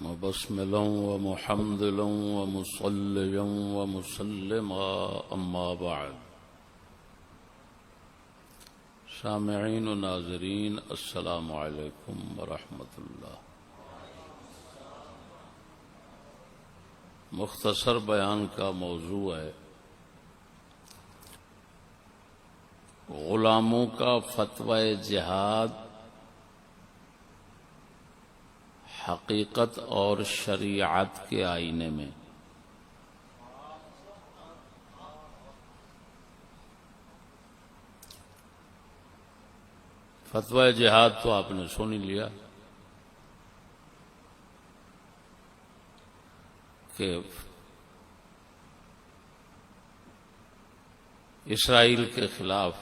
مبسملا ومحمدلا ومصليا ومسلما أما بعد. سامعین و ناظرین السلام علیکم ورحمۃ اللہ. مختصر بیان کا موضوع ہے غلاموں کا فتوی جہاد، حقیقت اور شریعت کے آئینے میں. فتوی جہاد تو آپ نے سن ہی لیا کہ اسرائیل کے خلاف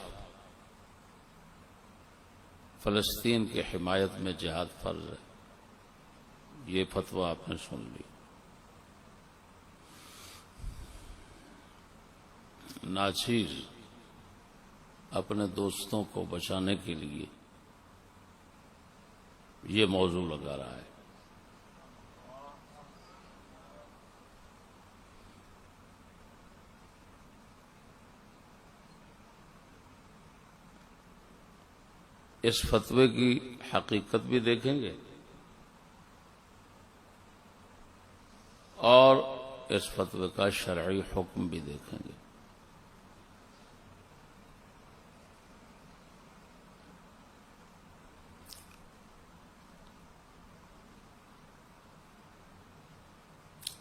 فلسطین کی حمایت میں جہاد فرض ہے. یہ فتوی آپ نے سن لی. ناچیز اپنے دوستوں کو بچانے کے لیے یہ موضوع لگا رہا ہے. اس فتوے کی حقیقت بھی دیکھیں گے اور اس فتوے کا شرعی حکم بھی دیکھیں گے.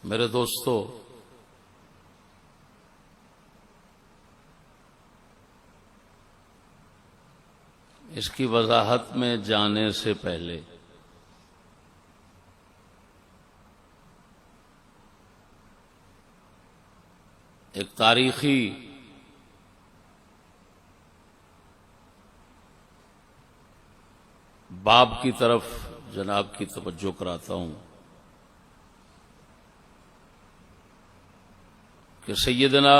میرے دوستو، اس کی وضاحت میں جانے سے پہلے ایک تاریخی باب کی طرف جناب کی توجہ کراتا ہوں کہ سیدنا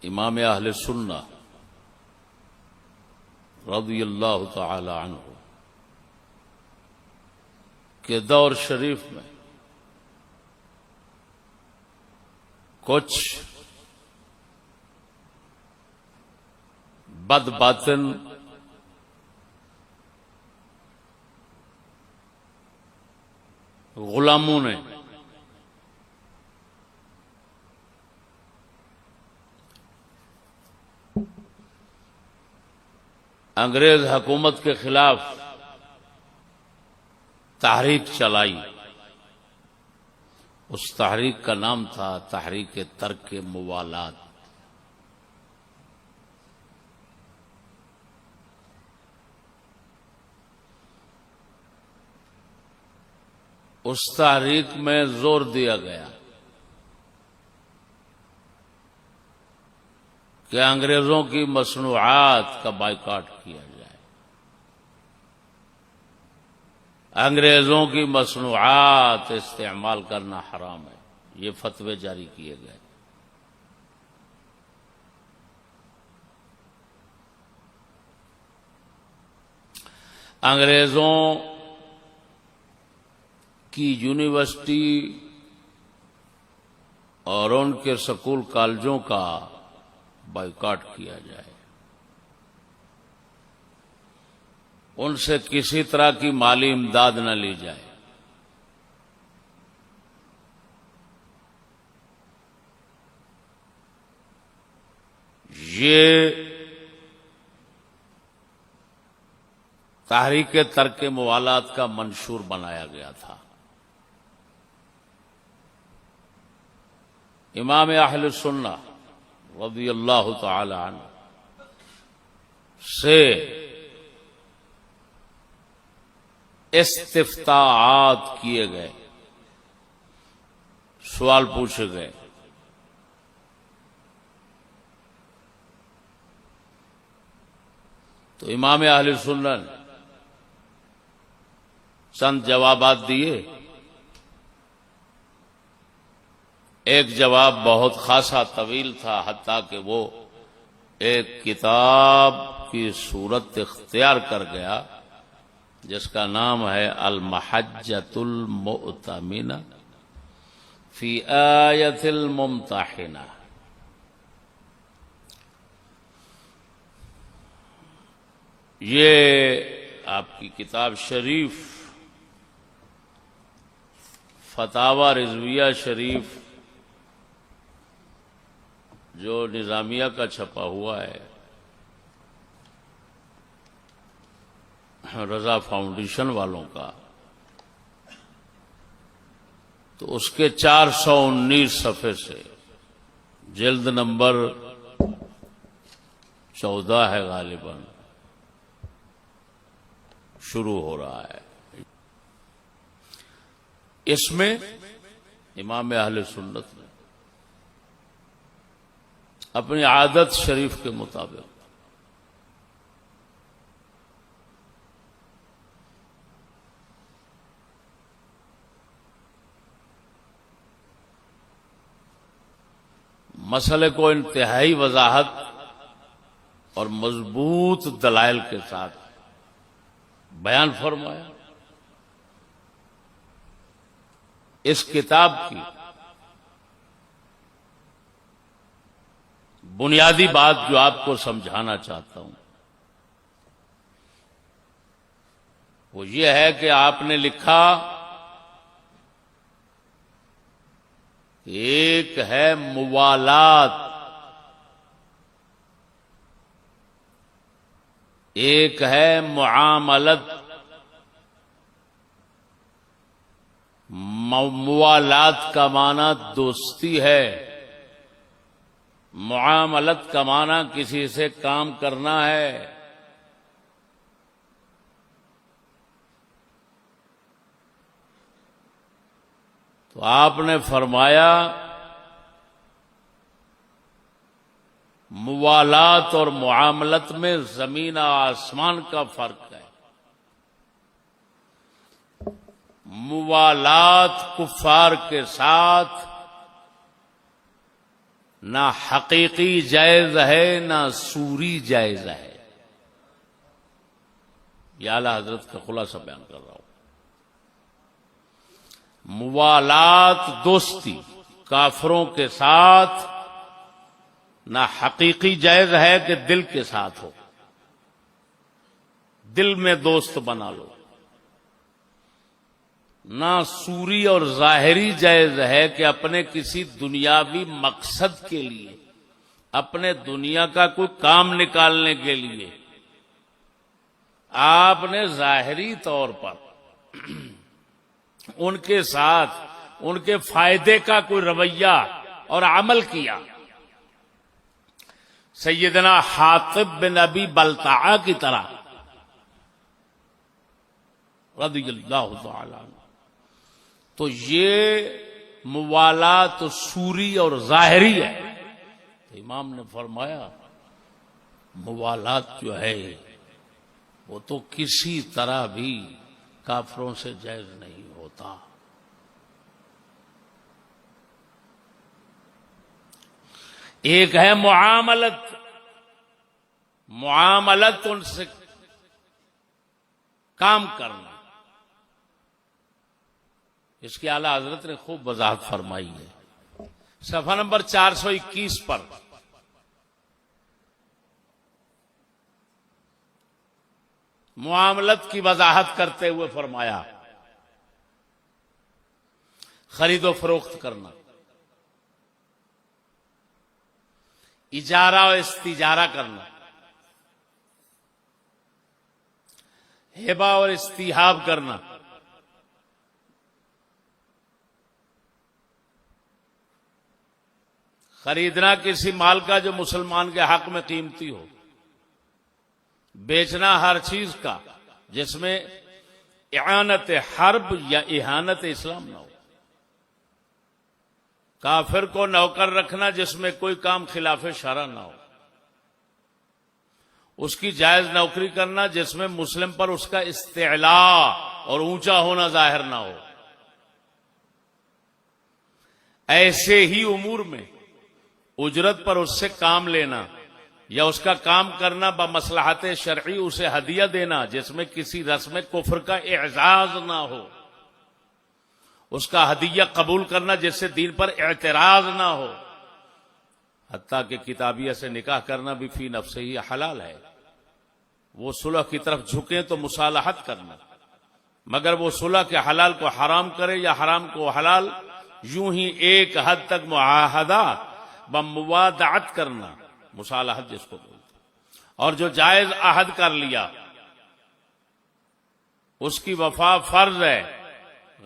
امام اہل سنہ رضی اللہ تعالی عنہ کے دور شریف میں کچھ بد باطن غلاموں نے انگریز حکومت کے خلاف تحریک چلائی. اس تحریک کا نام تھا تحریک ترک موالات. اس تحریک میں زور دیا گیا کہ انگریزوں کی مصنوعات کا بائیکاٹ کیا جائے. انگریزوں کی مصنوعات استعمال کرنا حرام ہے. یہ فتوے جاری کیے گئے. انگریزوں کی یونیورسٹی اور ان کے سکول کالجوں کا بائیکاٹ کیا جائے. ان سے کسی طرح کی مالی امداد نہ لی جائے. یہ تحریک ترک موالات کا منشور بنایا گیا تھا. امام اہل سنہ رضی اللہ تعالی عنہ سے استفتاءات کیے گئے، سوال پوچھے گئے. تو امام اہل سنہ نے چند جوابات دیے. ایک جواب بہت خاصا طویل تھا، حتیٰ کہ وہ ایک کتاب کی صورت اختیار کر گیا جس کا نام ہے المحجۃ المؤتمنہ فی آیۃ الممتحنہ. یہ آپ کی کتاب شریف فتاوی رضویہ شریف جو نظامیہ کا چھپا ہوا ہے، رضا فاؤنڈیشن والوں کا، تو اس کے 419 صفحے سے جلد نمبر 14 ہے غالباً، شروع ہو رہا ہے. اس میں امام اہل سنت نے اپنی عادت شریف کے مطابق مسئلے کو انتہائی وضاحت اور مضبوط دلائل کے ساتھ بیان فرمایا. اس کتاب کی بنیادی بات جو آپ کو سمجھانا چاہتا ہوں وہ یہ ہے کہ آپ نے لکھا ایک ہے موالات، ایک ہے معاملت. موالات کا معنی دوستی ہے، معاملت کا معنی کسی سے کام کرنا ہے. تو آپ نے فرمایا موالات اور معاملت میں زمین آسمان کا فرق ہے. موالات کفار کے ساتھ نہ حقیقی جائز ہے نہ صوری جائز ہے. یہ اعلی حضرت کا خلاصہ بیان کر رہا ہوں. موالات دوستی کافروں کے ساتھ نہ حقیقی جائز ہے کہ دل کے ساتھ ہو، دل میں دوست بنا لو، نہ صوری اور ظاہری جائز ہے کہ اپنے کسی دنیاوی مقصد کے لیے، اپنے دنیا کا کوئی کام نکالنے کے لیے آپ نے ظاہری طور پر ان کے ساتھ ان کے فائدے کا کوئی رویہ اور عمل کیا. سیدنا حاطب بن ابی بلتعہ کی طرح رضی اللہ تعالی عنہ. تو یہ موالات صوری اور ظاہری ہے. تو امام نے فرمایا موالات جو ہے وہ تو کسی طرح بھی کافروں سے جائز نہیں ہوتا. ایک ہے معاملت، معاملت ان سے کام کرنا. اس کی اعلی حضرت نے خوب وضاحت فرمائی ہے صفحہ نمبر 421 پر. معاملت کی وضاحت کرتے ہوئے فرمایا خرید و فروخت کرنا، اجارہ و استجارہ کرنا، ہبہ اور استیہاب کرنا، خریدنا کسی مال کا جو مسلمان کے حق میں قیمتی ہو، بیچنا ہر چیز کا جس میں اعانت حرب یا اہانت اسلام نہ ہو، کافر کو نوکر رکھنا جس میں کوئی کام خلاف شرع نہ ہو، اس کی جائز نوکری کرنا جس میں مسلم پر اس کا استعلاء اور اونچا ہونا ظاہر نہ ہو. ایسے ہی امور میں اجرت پر اس سے کام لینا یا اس کا کام کرنا بمصلحت شرعی اسے ہدیہ دینا جس میں کسی رسم کفر کا اعزاز نہ ہو، اس کا ہدیہ قبول کرنا جس سے دین پر اعتراض نہ ہو، حتیٰ کہ کتابیہ سے نکاح کرنا بھی فی نفسہ ہی حلال ہے. وہ صلح کی طرف جھکیں تو مصالحت کرنا، مگر وہ صلح کے حلال کو حرام کرے یا حرام کو حلال، یوں ہی ایک حد تک معاہدہ بموادعت کرنا، مصالحت جس کو بولتے. اور جو جائز عہد کر لیا اس کی وفا فرض ہے.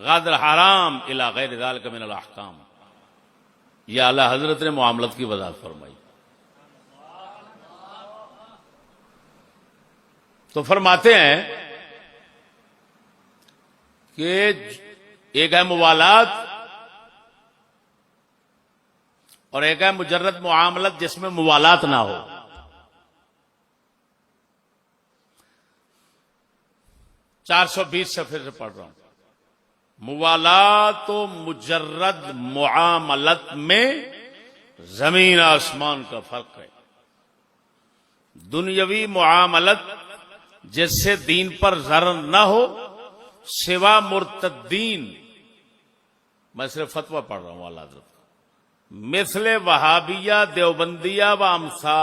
غدر حرام الی غیر ذلک من الاحکام. یہ اعلی حضرت نے معاملت کی وضاحت فرمائی. تو فرماتے ہیں کہ ایک ہے موالات اور ایک ہے مجرد معاملت جس میں موالات نہ ہو. چار سو 20 صفحے سے پڑھ رہا ہوں. موالات و مجرد معاملت میں زمین آسمان کا فرق ہے. دنیاوی معاملت جس سے دین پر ضرر نہ ہو سوا مرتدین، میں صرف فتویٰ پڑھ رہا ہوں اعلیٰ حضرت، مثل وہابیہ دیوبندیہ و امثال